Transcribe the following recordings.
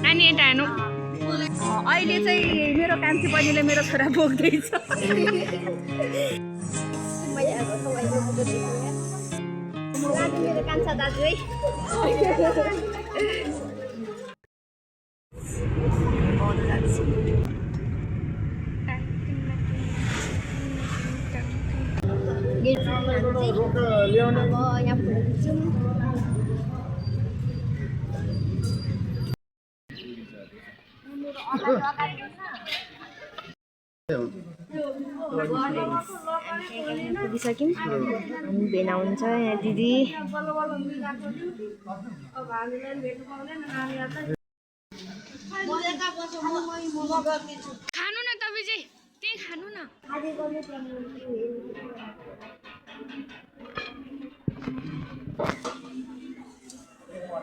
नानी यता हेर्नु अहिले चाहिँ मेरो कान्छी बहिनीले मेरो छोरा बोक्दैछ मेरो कान्छा दाजु है पुगिसक्यौँ अनि भेना हुन्छ यहाँ दिदी खानु न तपाईँ चाहिँ त्यही खानु न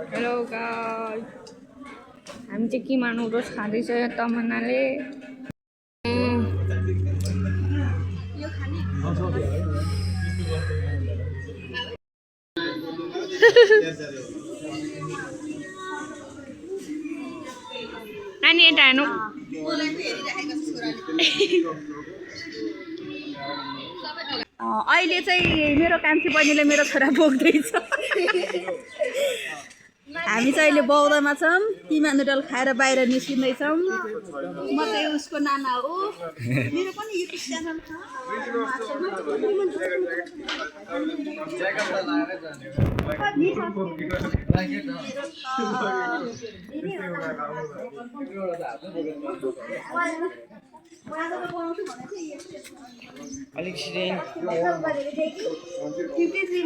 हेलो गाइस हामी चाहिँ किमा नुडल्स खाँदैछ तमन्नाले नानी यता हेर्नु अहिले चाहिँ मेरो कान्छी बहिनीले मेरो छोरा बोक्दैछ हामी चाहिँ अहिले बौद्धमा छौँ किमा नुडल खाएर बाहिर निस्किँदैछौँ म चाहिँ उसको नाना हो मेरो पनि युट्युब च्यानल छ अलिक सिरिन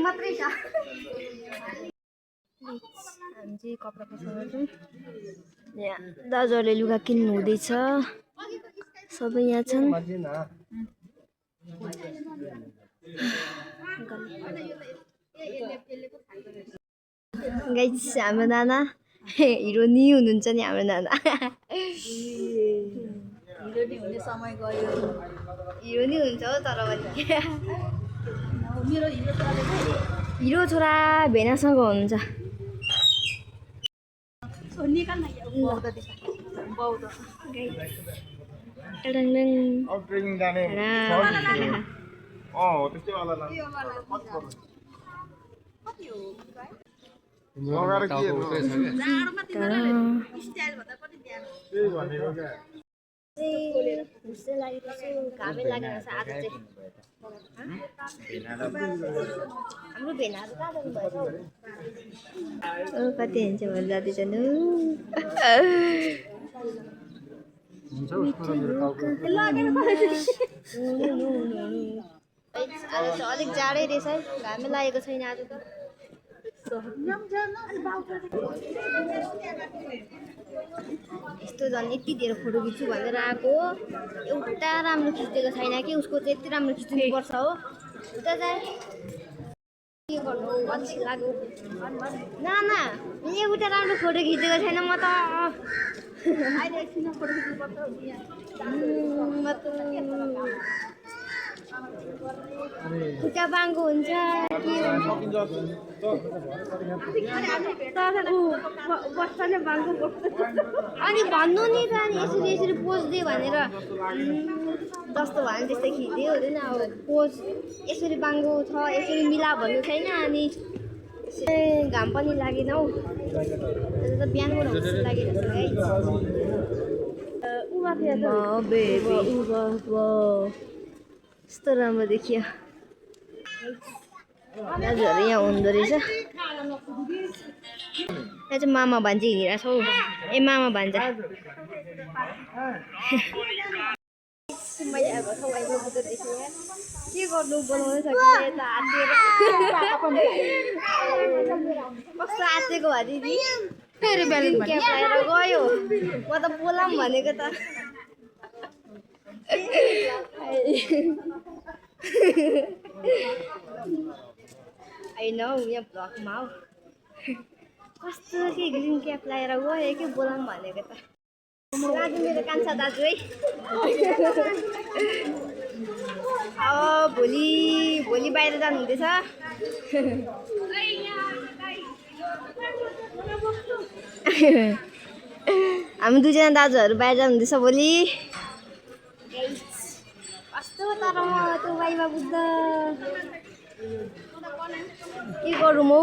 मात्रै छ हामी चाहिँ कपडा पसलमा यहाँ दाजुहरूले लुगा किन्नु हुँदैछ सबै यहाँ छन् गाइस हाम्रो नाना हिरो नि हुनुहुन्छ नि हाम्रो नाना हिरो नि हुने समय गयो हिरो नि हुन्छ हो तर मेरो हिरो छोरा भेनासँग हुनुहुन्छ घामै लागेको छ आज चाहिँ हाम्रो भेनाहरू कहाँ जानुभएछ कति हुन्छ भने जाँदैछन् आज अलिक जाडै रहेछ है घामै लागेको छैन आज त यस्तो झन् यति धेरै फोटो खिच्छु भनेर आएको एउटा राम्रो खिचिदिएको छैन कि उसको चाहिँ यति राम्रो खिच्नुपर्छ हो उता चाहिँ के गर्नु अल्छी लाग्यो नाना एउटा राम्रो फोटो खिचेको छैन म त अहिले एकछिन फोटो खिच्नुपर्छ खुट्टा बाङ्गो हुन्छ अनि भन्नु नि त अनि यसरी यसरी पोज दियो भनेर जस्तो भयो भने त्यस्तै खिच्दै हुँदैन अब पोज यसरी बाङ्गो छ यसरी मिला भन्नु छैन अनि घाम पनि लागेन हौ त बिहानबाट हुन्छ लागिरहेको छ यस्तो राम्रो देखियो दाजुहरू यहाँ हुँदो रहेछ यहाँ चाहिँ मामा भान्जी हिँडिरहेको छ हौ ए मामा भान्जा के गर्नु बोलाउनै सकिन्छ यता आँटेर कस्तो आँटेको भए दिदी फेरि गयो म त बोलाऊँ भनेको त होइन हौ यहाँ भ्लगमा हौ कस्तो के ग्रिन क्याप लगाएर गयो के बोलाऊँ भनेको त दाजु मेरो कान्छा दाजु है भोलि बाहिर जानु हुँदैछ हामी दुईजना दाजुहरू बाहिर जानुहुँदैछ भोलि कस्तो तर म त्यो बाइमा बुझ्द के गरौँ हौ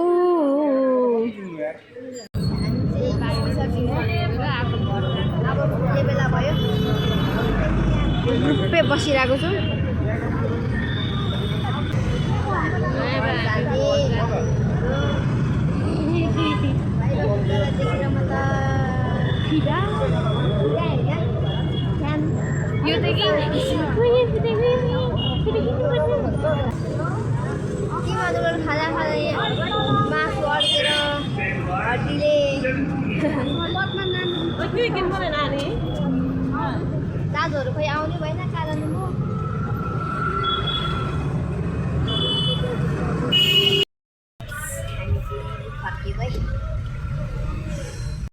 अब पुग्ने बेला भयो ग्रुपै बसिरहेको छु यो त के खाजा खाँदा मासु अड्केर हड्डीले दाजुहरू खोइ आउने भएन कारण म